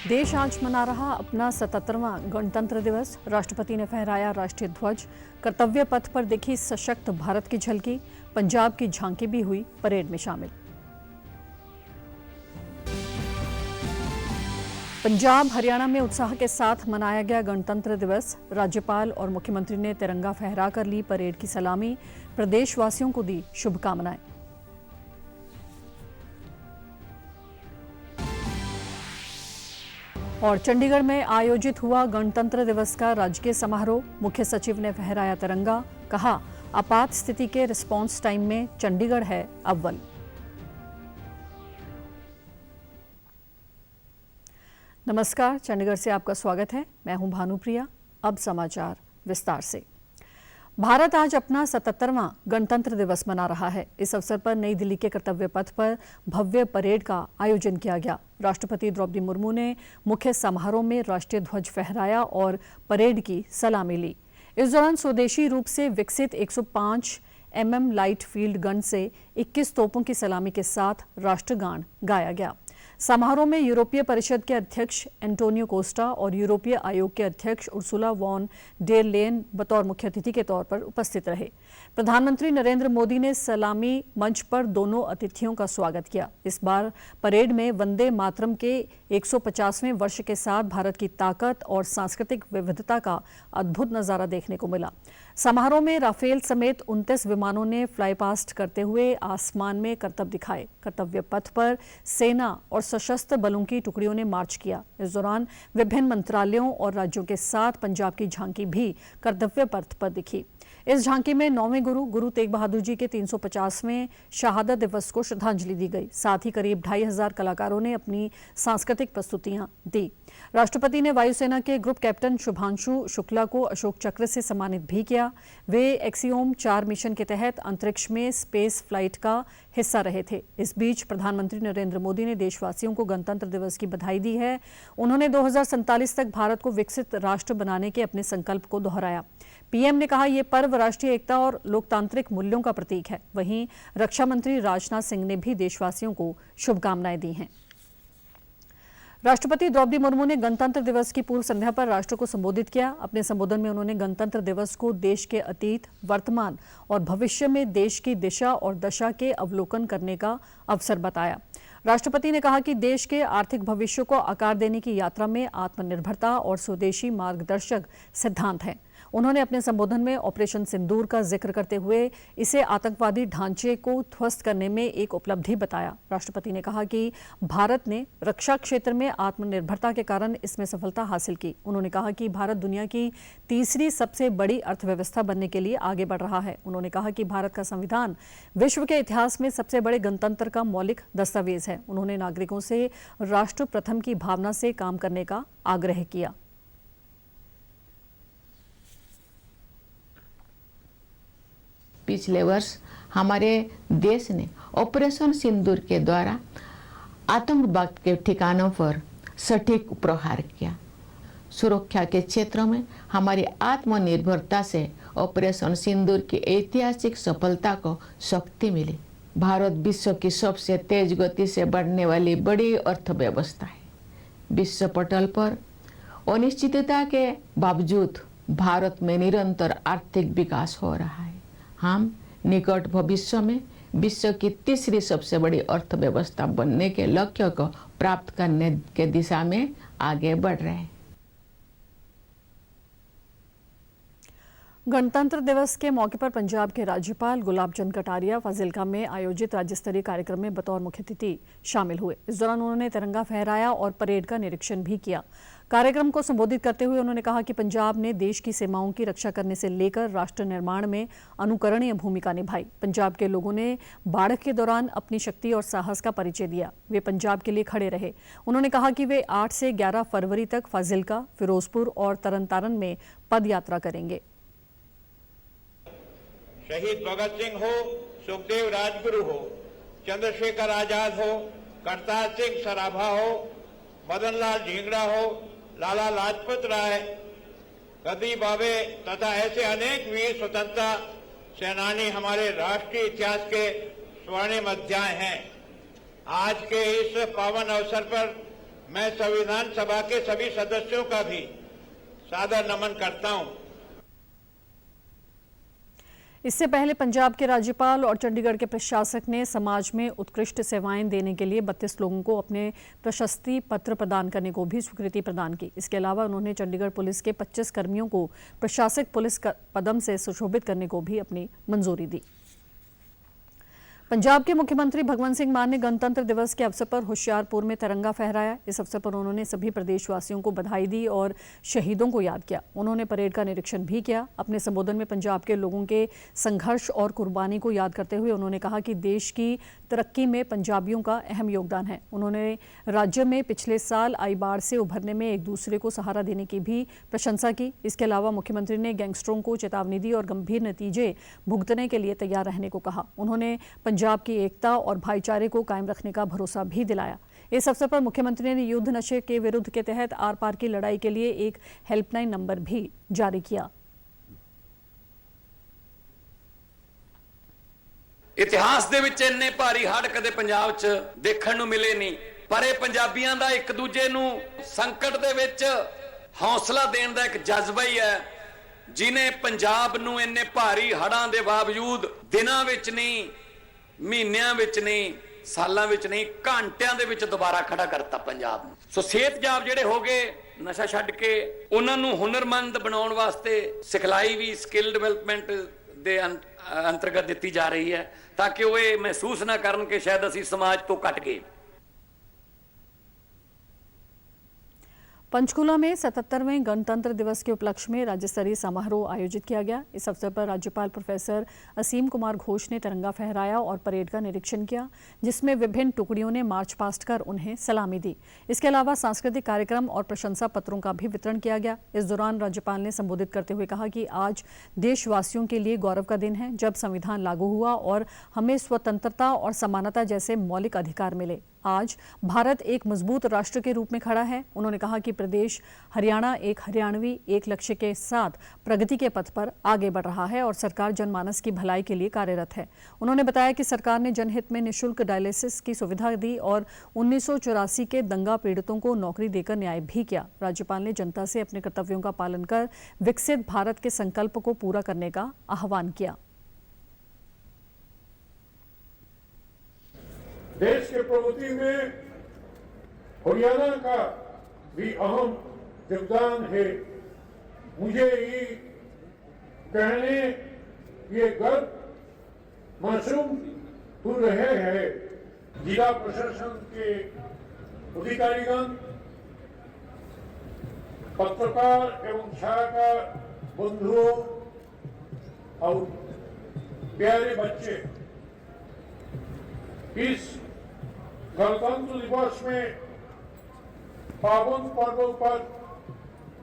देश आज मना रहा अपना 77वां गणतंत्र दिवस। राष्ट्रपति ने फहराया राष्ट्रीय ध्वज। कर्तव्य पथ पर दिखी सशक्त भारत की झलकी। पंजाब की झांकी भी हुई परेड में शामिल। पंजाब हरियाणा में उत्साह के साथ मनाया गया गणतंत्र दिवस। राज्यपाल और मुख्यमंत्री ने तिरंगा फहराकर ली परेड की सलामी। प्रदेशवासियों को दी शुभकामनाएं। और चंडीगढ़ में आयोजित हुआ गणतंत्र दिवस का राजकीय समारोह। मुख्य सचिव ने फहराया तिरंगा। कहा, आपात स्थिति के रिस्पांस टाइम में चंडीगढ़ है अव्वल। नमस्कार, चंडीगढ़ से आपका स्वागत है। मैं हूं भानुप्रिया। अब समाचार विस्तार से। भारत आज अपना 77वां गणतंत्र दिवस मना रहा है। इस अवसर पर नई दिल्ली के कर्तव्य पथ पर भव्य परेड का आयोजन किया गया। राष्ट्रपति द्रौपदी मुर्मू ने मुख्य समारोह में राष्ट्रीय ध्वज फहराया और परेड की सलामी ली। इस दौरान स्वदेशी रूप से विकसित 105 mm लाइट फील्ड गन से 21 तोपों की सलामी के साथ राष्ट्रगान गाया गया। समारोह में यूरोपीय परिषद के अध्यक्ष एंटोनियो कोस्टा और यूरोपीय आयोग के अध्यक्ष उर्सुला वॉन डेर लेयन बतौर मुख्य अतिथि के तौर पर उपस्थित रहे। प्रधानमंत्री नरेंद्र मोदी ने सलामी मंच पर दोनों अतिथियों का स्वागत किया। इस बार परेड में वंदे मातरम के 150वें वर्ष के साथ भारत की ताकत और सांस्कृतिक विविधता का अद्भुत नजारा देखने को मिला। समारोह में राफेल समेत 29 विमानों ने फ्लाई पास्ट करते हुए आसमान में करतब दिखाए। कर्तव्य पथ पर सेना और सशस्त्र बलों की टुकड़ियों ने मार्च किया। इस दौरान विभिन्न मंत्रालयों और राज्यों के साथ पंजाब की झांकी भी कर्तव्य पथ पर दिखी। इस झांकी में 9वें गुरु तेग बहादुर जी के 350वें शहादत दिवस को श्रद्धांजलि दी गई। साथ ही करीब 2500 कलाकारों ने अपनी सांस्कृतिक प्रस्तुतियां दी। राष्ट्रपति ने वायुसेना के ग्रुप कैप्टन शुभांशु शुक्ला को अशोक चक्र से सम्मानित भी किया। वे एक्सियोम 4 मिशन के तहत अंतरिक्ष में स्पेस फ्लाइट का हिस्सा रहे थे। इस बीच प्रधानमंत्री नरेंद्र मोदी ने देशवासियों को गणतंत्र दिवस की बधाई दी है। उन्होंने 2047 तक भारत को विकसित राष्ट्र बनाने के अपने संकल्प को दोहराया। पीएम ने कहा, यह पर्व राष्ट्रीय एकता और लोकतांत्रिक मूल्यों का प्रतीक है। वहीं रक्षा मंत्री राजनाथ सिंह ने भी देशवासियों को शुभकामनाएं दी हैं। राष्ट्रपति द्रौपदी मुर्मू ने गणतंत्र दिवस की पूर्व संध्या पर राष्ट्र को संबोधित किया। अपने संबोधन में उन्होंने गणतंत्र दिवस को देश के अतीत, वर्तमान और भविष्य में देश की दिशा और दशा के अवलोकन करने का अवसर बताया। राष्ट्रपति ने कहा कि देश के आर्थिक भविष्य को आकार देने की यात्रा में आत्मनिर्भरता और स्वदेशी मार्गदर्शक सिद्धांत हैं। उन्होंने अपने संबोधन में ऑपरेशन सिंदूर का जिक्र करते हुए इसे आतंकवादी ढांचे को ध्वस्त करने में एक उपलब्धि बताया। राष्ट्रपति ने कहा कि भारत ने रक्षा क्षेत्र में आत्मनिर्भरता के कारण इसमें सफलता हासिल की। उन्होंने कहा कि भारत दुनिया की तीसरी सबसे बड़ी अर्थव्यवस्था बनने के लिए आगे बढ़ रहा है। उन्होंने कहा कि भारत का संविधान विश्व के इतिहास में सबसे बड़े गणतंत्र का मौलिक दस्तावेज है। उन्होंने नागरिकों से राष्ट्र प्रथम की भावना से काम करने का आग्रह किया। पिछले वर्ष हमारे देश ने ऑपरेशन सिंदूर के द्वारा आतंकवाद के ठिकानों पर सटीक प्रहार किया। सुरक्षा के क्षेत्र में हमारी आत्मनिर्भरता से ऑपरेशन सिंदूर की ऐतिहासिक सफलता को शक्ति मिली। भारत विश्व की सबसे तेज गति से बढ़ने वाली बड़ी अर्थव्यवस्था है। विश्व पटल पर अनिश्चितता के बावजूद भारत में निरंतर आर्थिक विकास हो रहा है। हम निकट भविष्य में विश्व की तीसरी सबसे बड़ी अर्थव्यवस्था बनने के लक्ष्य को प्राप्त करने के दिशा में आगे बढ़ रहे हैं। गणतंत्र दिवस के मौके पर पंजाब के राज्यपाल गुलाब चंद कटारिया फाजिल्का में आयोजित राज्य स्तरीय कार्यक्रम में बतौर मुख्य अतिथि शामिल हुए। इस दौरान उन्होंने तिरंगा फहराया और परेड का निरीक्षण भी किया। कार्यक्रम को संबोधित करते हुए उन्होंने कहा कि पंजाब ने देश की सीमाओं की रक्षा करने से लेकर राष्ट्र निर्माण में अनुकरणीय भूमिका निभाई। पंजाब के लोगों ने बाढ़ के दौरान अपनी शक्ति और साहस का परिचय दिया। वे पंजाब के लिए खड़े रहे। उन्होंने कहा कि वे 8 से 11 फरवरी तक फाजिल्का, फिरोजपुर और तरनतारन में पद यात्रा करेंगे। शहीद भगत सिंह हो, सुखदेव राजगुरु हो, चंद्रशेखर आजाद हो, करतार सिंह सराभा हो, मदन लाल ढींगरा हो, लाला लाजपत राय, गद्दी बाबे तथा ऐसे अनेक वीर स्वतंत्रता सेनानी हमारे राष्ट्रीय इतिहास के स्वर्णिम अध्याय हैं। आज के इस पावन अवसर पर मैं संविधान सभा के सभी सदस्यों का भी सादर नमन करता हूं। इससे पहले पंजाब के राज्यपाल और चंडीगढ़ के प्रशासक ने समाज में उत्कृष्ट सेवाएं देने के लिए 32 लोगों को अपने प्रशस्ति पत्र प्रदान करने को भी स्वीकृति प्रदान की। इसके अलावा उन्होंने चंडीगढ़ पुलिस के 25 कर्मियों को प्रशासक पुलिस पदम से सुशोभित करने को भी अपनी मंजूरी दी। पंजाब के मुख्यमंत्री भगवंत सिंह मान ने गणतंत्र दिवस के अवसर पर होशियारपुर में तिरंगा फहराया। इस अवसर पर उन्होंने सभी प्रदेशवासियों को बधाई दी और शहीदों को याद किया। उन्होंने परेड का निरीक्षण भी किया। अपने संबोधन में पंजाब के लोगों के संघर्ष और कुर्बानी को याद करते हुए उन्होंने कहा कि देश की तरक्की में पंजाबियों का अहम योगदान है। उन्होंने राज्य में पिछले साल आई बाढ़ से उभरने में एक दूसरे को सहारा देने की भी प्रशंसा की। इसके अलावा मुख्यमंत्री ने गैंगस्टरों को चेतावनी दी और गंभीर नतीजे भुगतने के लिए तैयार रहने को कहा। उन्होंने पंजाब की एकता और भाईचारे को कायम रखने का भरोसा भी दिलाया। इस अवसर पर मुख्यमंत्री ने युद्ध नशे के विरुद्ध के तहत आर पार की लड़ाई के लिए एक हेल्पलाइन नंबर भी जारी किया। इतिहास ਦੇ ਵਿੱਚ ਇੰਨੇ ਭਾਰੀ ਹੜ੍ਹ ਕਦੇ ਪੰਜਾਬ 'ਚ ਦੇਖਣ ਨੂੰ ਮਿਲੇ ਨਹੀਂ, ਪਰ ਇਹ ਪੰਜਾਬੀਆਂ ਦਾ ਇੱਕ ਦੂਜੇ ਨੂੰ ਸੰਕਟ ਦੇ ਵਿੱਚ ਹੌਸਲਾ ਦੇਣ ਦਾ ਇੱਕ ਜਜ਼ਬਾ ਹੀ ਹੈ, ਜਿਨੇ ਪੰਜਾਬ ਨੂੰ ਇੰਨੇ ਭਾਰੀ ਹੜ੍ਹਾਂ ਦੇ ਬਾਵਜੂਦ ਦਿਨਾਂ ਵਿੱਚ ਨਹੀਂ, ਮਹੀਨਿਆਂ ਵਿੱਚ ਨਹੀਂ, ਸਾਲਾਂ ਵਿੱਚ ਨਹੀਂ, ਘੰਟਿਆਂ ਦੇ ਵਿੱਚ ਦੁਬਾਰਾ ਖੜਾ ਕਰਤਾ ਪੰਜਾਬ ਨੂੰ। ਸੋ ਸਿਹਤਯਾਬ ਜਿਹੜੇ ਹੋ ਗਏ ਨਸ਼ਾ ਛੱਡ ਕੇ ਉਹਨਾਂ ਨੂੰ ਹੁਨਰਮੰਦ ਬਣਾਉਣ ਵਾਸਤੇ ਸਿਖਲਾਈ ਵੀ ਸਕਿੱਲ ਡਿਵੈਲਪਮੈਂਟ ਦੇ अंतर्गत दी जा रही है, ताकि वो ये महसूस ना करन कि शायद असी समाज तो कट गए। पंचकूला में 77वें गणतंत्र दिवस के उपलक्ष्य में राज्य स्तरीय समारोह आयोजित किया गया। इस अवसर पर राज्यपाल प्रोफेसर असीम कुमार घोष ने तिरंगा फहराया और परेड का निरीक्षण किया, जिसमें विभिन्न टुकड़ियों ने मार्च पास्ट कर उन्हें सलामी दी। इसके अलावा सांस्कृतिक कार्यक्रम और प्रशंसा पत्रों का भी वितरण किया गया। इस दौरान राज्यपाल ने संबोधित करते हुए कहा कि आज देशवासियों के लिए गौरव का दिन है, जब संविधान लागू हुआ और हमें स्वतंत्रता और समानता जैसे मौलिक अधिकार मिले। आज भारत एक मजबूत राष्ट्र के रूप में खड़ा है। उन्होंने कहा कि प्रदेश हरियाणा एक हरियाणवी एक लक्ष्य के साथ प्रगति के पथ पर आगे बढ़ रहा है और सरकार जनमानस की भलाई के लिए कार्यरत है। उन्होंने बताया कि सरकार ने जनहित में निःशुल्क डायलिसिस की सुविधा दी और 1984 के दंगा पीड़ितों को नौकरी देकर न्याय भी किया। राज्यपाल ने जनता से अपने कर्तव्यों का पालन कर विकसित भारत के संकल्प को पूरा करने का आह्वान किया। देश के प्रगति में हरियाणा का भी अहम योगदान है। मुझे ये कहने ये गर्व महसूस हो रहे हैं। जिला प्रशासन के अधिकारीगण, पत्रकार एवं छायाकार बंधुओं और प्यारे बच्चे, इस गणतंत्र दिवस में पावन पर्व पर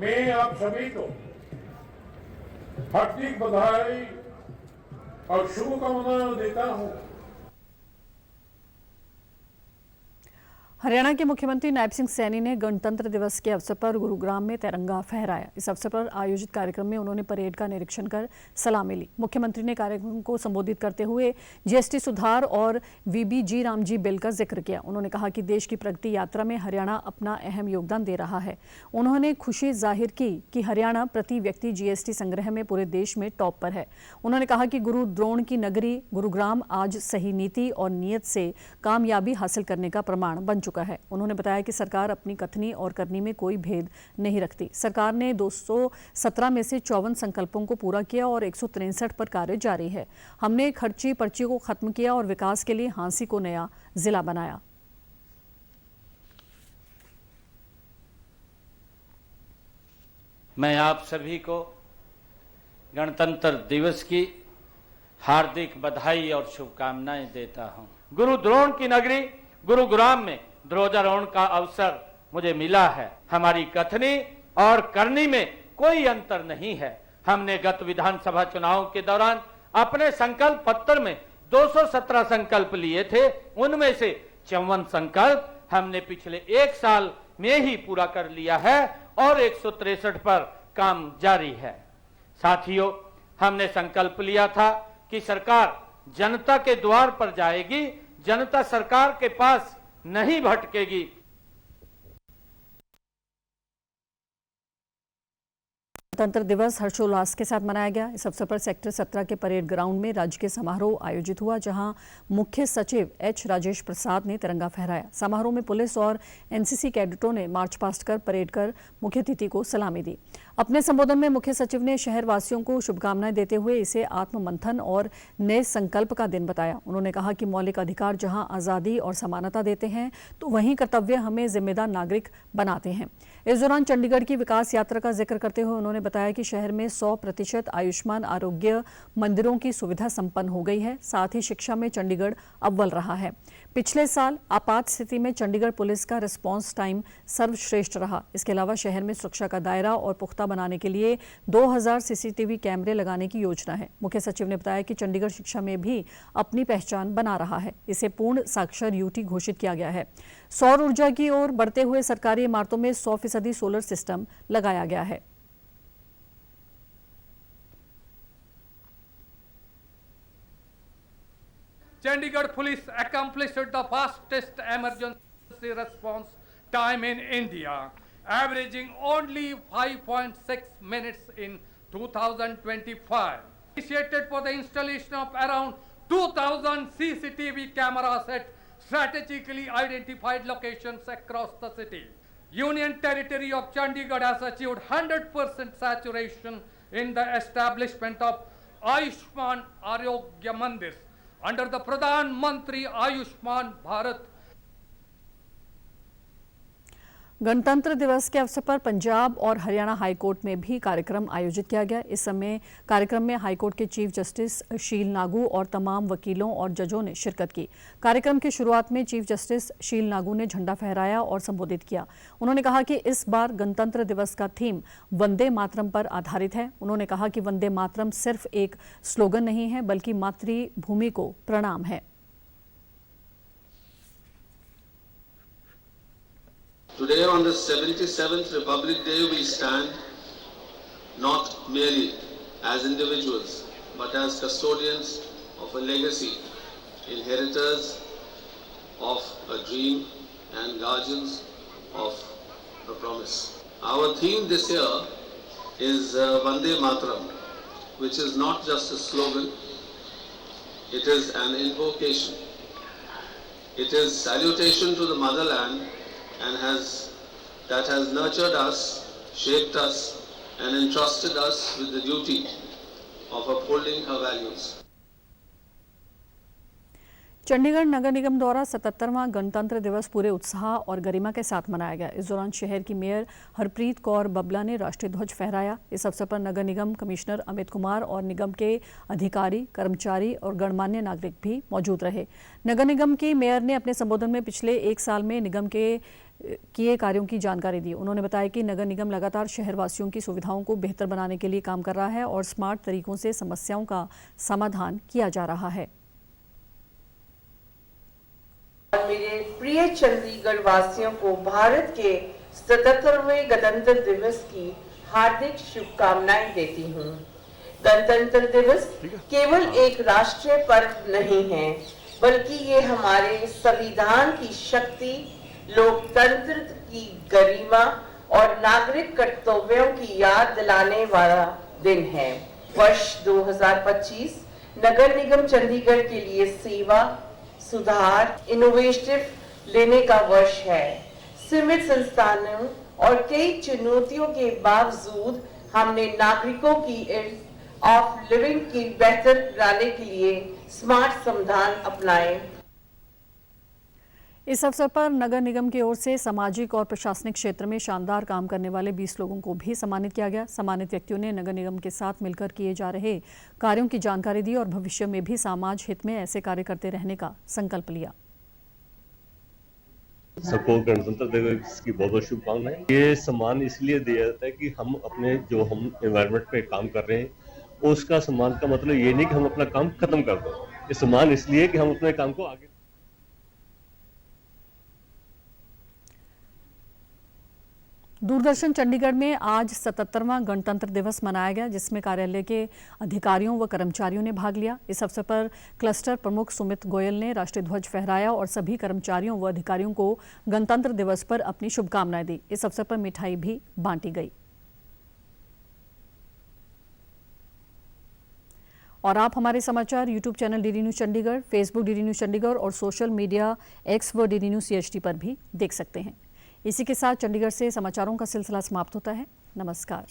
मैं आप सभी को हार्दिक बधाई और शुभकामनाएं देता हूं। हरियाणा के मुख्यमंत्री नायब सिंह सैनी ने गणतंत्र दिवस के अवसर पर गुरुग्राम में तिरंगा फहराया। इस अवसर पर आयोजित कार्यक्रम में उन्होंने परेड का निरीक्षण कर सलामी ली। मुख्यमंत्री ने कार्यक्रम को संबोधित करते हुए जीएसटी सुधार और वीबीजी रामजी बिल का जिक्र किया। उन्होंने कहा कि देश की प्रगति यात्रा में हरियाणा अपना अहम योगदान दे रहा है। उन्होंने खुशी जाहिर की कि हरियाणा प्रति व्यक्ति जीएसटी संग्रह में पूरे देश में टॉप पर है। उन्होंने कहा कि गुरु द्रोण की नगरी गुरुग्राम आज सही नीति और नीयत से कामयाबी हासिल करने का प्रमाण बन चुका है। उन्होंने बताया कि सरकार अपनी कथनी और करनी में कोई भेद नहीं रखती। सरकार ने 217 में से 54 संकल्पों को पूरा किया और 163 पर कार्य जारी है। हमने खर्ची पर्ची को खत्म किया और विकास के लिए हांसी को नया जिला बनाया। मैं आप सभी को गणतंत्र दिवस की हार्दिक बधाई और शुभकामनाएं देता हूं। गुरु द्रोण की नगरी गुरुग्राम में ध्वजारोहण का अवसर मुझे मिला है। हमारी कथनी और करनी में कोई अंतर नहीं है। हमने गत विधानसभा चुनाव के दौरान अपने संकल्प पत्र में 217 संकल्प लिए थे। उनमें से 54 संकल्प हमने पिछले एक साल में ही पूरा कर लिया है और 163 पर काम जारी है। साथियों, हमने संकल्प लिया था कि सरकार जनता के द्वार पर जाएगी, जनता सरकार के पास नहीं भटकेगी। गणतंत्र दिवस हर्षोल्लास के साथ मनाया गया। इस अवसर पर सेक्टर 17 के परेड ग्राउंड में राजकीय समारोह आयोजित हुआ, जहां मुख्य सचिव एच राजेश प्रसाद ने तिरंगा फहराया। समारोह में पुलिस और एनसीसी कैडेटों ने मार्च पास्ट कर परेड कर मुख्य अतिथि को सलामी दी। अपने संबोधन में मुख्य सचिव ने शहरवासियों को शुभकामनाएं देते हुए इसे आत्ममंथन और नए संकल्प का दिन बताया। उन्होंने कहा कि मौलिक अधिकार जहां आज़ादी और समानता देते हैं, तो वहीं कर्तव्य हमें जिम्मेदार नागरिक बनाते हैं। इस दौरान चंडीगढ़ की विकास यात्रा का जिक्र करते हुए उन्होंने बताया कि शहर में 100% आयुष्मान आरोग्य मंदिरों की सुविधा संपन्न हो गई है। साथ ही शिक्षा में चंडीगढ़ अव्वल रहा है। पिछले साल आपात स्थिति में चंडीगढ़ पुलिस का रिस्पांस टाइम सर्वश्रेष्ठ रहा। इसके अलावा शहर में सुरक्षा का दायरा और पुख्ता बनाने के लिए 2000 सीसीटीवी कैमरे लगाने की योजना है। मुख्य सचिव ने बताया कि चंडीगढ़ शिक्षा में भी अपनी पहचान बना रहा है। इसे पूर्ण साक्षर यूटी घोषित किया गया है। सौर ऊर्जा की ओर बढ़ते हुए सरकारी इमारतों में 100% सोलर सिस्टम लगाया गया है। Chandigarh police accomplished the fastest emergency response time in India, averaging only 5.6 minutes in 2025. Initiated for the installation of around 2000 CCTV cameras at strategically identified locations across the city. Union territory of Chandigarh has achieved 100% saturation in the establishment of Ayushman Arogya Mandirs under the Pradhan Mantri Ayushman Bharat। गणतंत्र दिवस के अवसर पर पंजाब और Haryana high court में भी कार्यक्रम आयोजित किया गया। इस समय कार्यक्रम में हाईकोर्ट के चीफ जस्टिस शील नागू और तमाम वकीलों और जजों ने शिरकत की। कार्यक्रम की शुरुआत में चीफ जस्टिस शील नागू ने झंडा फहराया और संबोधित किया। उन्होंने कहा कि इस बार गणतंत्र दिवस का थीम वंदे मातरम पर आधारित है। उन्होंने कहा कि वंदे मातरम सिर्फ एक स्लोगन नहीं है, बल्कि मातृभूमि को प्रणाम है। Today on the 77th Republic Day we stand not merely as individuals but as custodians of a legacy, inheritors of a dream and guardians of a promise. Our theme this year is Vande Mataram, which is not just a slogan, it is an invocation. It is salutation to the motherland and that has nurtured us, shaped us and entrusted us with the duty of upholding her values. Chandigarh नगर निगम द्वारा 77वां गणतंत्र दिवस पूरे उत्साह और गरिमा के साथ मनाया गया। इस दौरान शहर की मेयर हरप्रीत कौर बबला ने राष्ट्रीय ध्वज फहराया। इस अवसर पर नगर निगम कमिश्नर अमित कुमार और निगम के अधिकारी, कर्मचारी और गणमान्य नागरिक भी मौजूद रहे। नगर निगम की मेयर ने अपने संबोधन में पिछले एक साल में निगम के किए कार्यों की जानकारी दी। उन्होंने बताया कि नगर निगम लगातार शहरवासियों की सुविधाओं को बेहतर बनाने के लिए काम कर रहा है और स्मार्ट तरीकों से समस्याओं का समाधान किया जा रहा है। मेरे प्रिय चंडीगढ़ वासियों को भारत के 77वें गणतंत्र दिवस की हार्दिक शुभकामनाएं देती हूं। गणतंत्र दिवस केवल एक राष्ट्रीय पर्व नहीं है, बल्कि ये हमारे संविधान की शक्ति, लोकतंत्र की गरिमा और नागरिक कर्तव्यों की याद दिलाने वाला दिन है। वर्ष 2025 नगर निगम चंडीगढ़ के लिए सेवा, सुधार, इनोवेटिव लेने का वर्ष है। सीमित संस्थानों और कई चुनौतियों के बावजूद हमने नागरिकों की इज़ ऑफ लिविंग की बेहतर बनाने के लिए स्मार्ट समाधान अपनाए। इस अवसर पर नगर निगम की ओर से सामाजिक और प्रशासनिक क्षेत्र में शानदार काम करने वाले 20 लोगों को भी सम्मानित किया गया। सम्मानित व्यक्तियों ने नगर निगम के साथ मिलकर किए जा रहे कार्यों की जानकारी दी और भविष्य में भी समाज हित में ऐसे कार्य करते रहने का संकल्प लिया। सबको गणतंत्र दिवस की बहुत बहुत शुभकामनाएं। ये सम्मान इसलिए दिया जाता है कि हम अपने जो हम एनवायरनमेंट पे काम कर रहे हैं उसका सम्मान का मतलब ये नहीं कि हम अपना काम खत्म कर दो। ये सम्मान इसलिए कि हम अपने काम को आगे। दूरदर्शन चंडीगढ़ में आज 77वां गणतंत्र दिवस मनाया गया, जिसमें कार्यालय के अधिकारियों व कर्मचारियों ने भाग लिया। इस अवसर पर क्लस्टर प्रमुख सुमित गोयल ने राष्ट्रीय ध्वज फहराया और सभी कर्मचारियों व अधिकारियों को गणतंत्र दिवस पर अपनी शुभकामनाएं दी। इस अवसर पर मिठाई भी बांटी गई। और आप हमारे समाचार YouTube channel DD news Chandigarh, Facebook DD news Chandigarh और सोशल मीडिया एक्स व डीडी न्यूज़ CHD पर भी देख सकते हैं। इसी के साथ चंडीगढ़ से समाचारों का सिलसिला समाप्त होता है। नमस्कार।